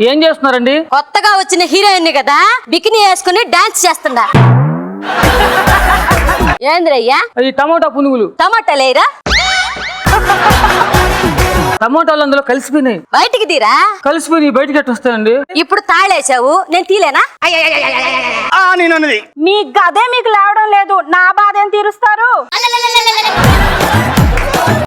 ఏం చేస్తున్నారండి? కొత్తగా వచ్చిన హీరోయిన్ కదా, బికినీ వేసుకుని డాన్స్ చేస్తుండా. ఏంద్రయ్యా? అది టమోటా పునుగులు. టమాటా లేరా? టమోటాలు అందులో కలిసిపోయినాయి. బయటికి తీరా. కలిసిపోయినాయి, బయటికి ఎట్టు వస్తాయండి? ఇప్పుడు తాళేసావు, నేను తీలేనా? నేనన్నది మీ గదే మీకు లేవడం లేదు, నా బాధ ఏం తీరుస్తారు?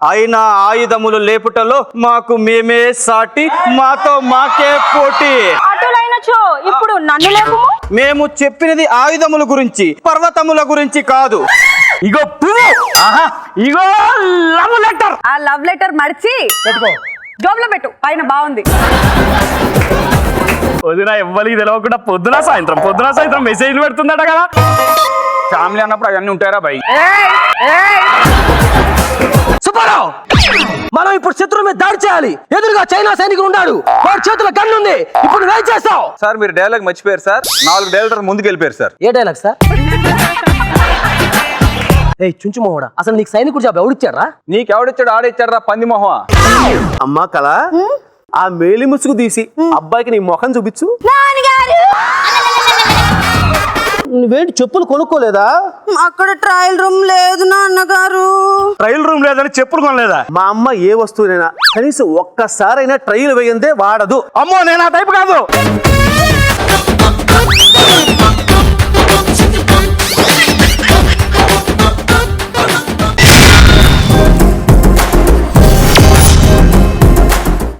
అయినా ఆయుధములు లేపుటలో మాకు మేమే సాటి, మాతో మాకే పోటీ. అటులైనచో ఇప్పుడు నన్ను లేపు. మేము చెప్పినది ఆయుధముల గురించి, పర్వతముల గురించి కాదు. ఇగో పువ్వు, ఇగో లవ్ లెటర్. ఆ లవ్ లెటర్ మర్చి పెట్టుకో, జోబులో పెట్టు, పైన బాగుంది. వదిన ఎవ్వరికి తెలవకుండా పొద్దున సాయంత్రం మెసేజ్లు పెడుతుందట కదా. ఫ్యామిలీ అన్నప్పుడు అవన్నీ ఉంటారా బై? సుబ్బారావు, మనం ఇప్పుడు శత్రువు మీద దాడి చేయాలి. ఎదురుగా చైనా సైనికుడు ఉన్నాడు, వాడి చేతుల గన్ను ఉంది. ఇప్పుడు నువ్వేం చేస్తావు? సార్ మీరు డైలాగ్ మర్చిపోయారు సార్. 4 డైలాగ్ ముందుకు వెళ్ళిపోయారు సార్. ఏ డైలాగ్ సార్? ఏ చుంచు మొహోడా, అసలు నీకు సైనికుడు జాబ్ ఎవడిచ్చారా? నీకెవడిచ్చాడు? ఆడిచ్చాడు రా పంది మొహం. అమ్మా కళ, ఆ మేలి ముసుగు తీసి అబ్బాయికి నీ ముఖం చూపించు. నువ్వేంటి చెప్పులు కొనుక్కోలేదా? అక్కడ ట్రయల్ రూమ్ లేదు నాన్నగారు. ట్రయల్ రూమ్ లేదని చెప్పులు కొనలేదా? మా అమ్మ ఏ వస్తువునైనా కనీసం ఒక్కసారైనా ట్రైల్ వేయందే వాడదు. అమ్మో, నేను ఆ టైపు కాదు.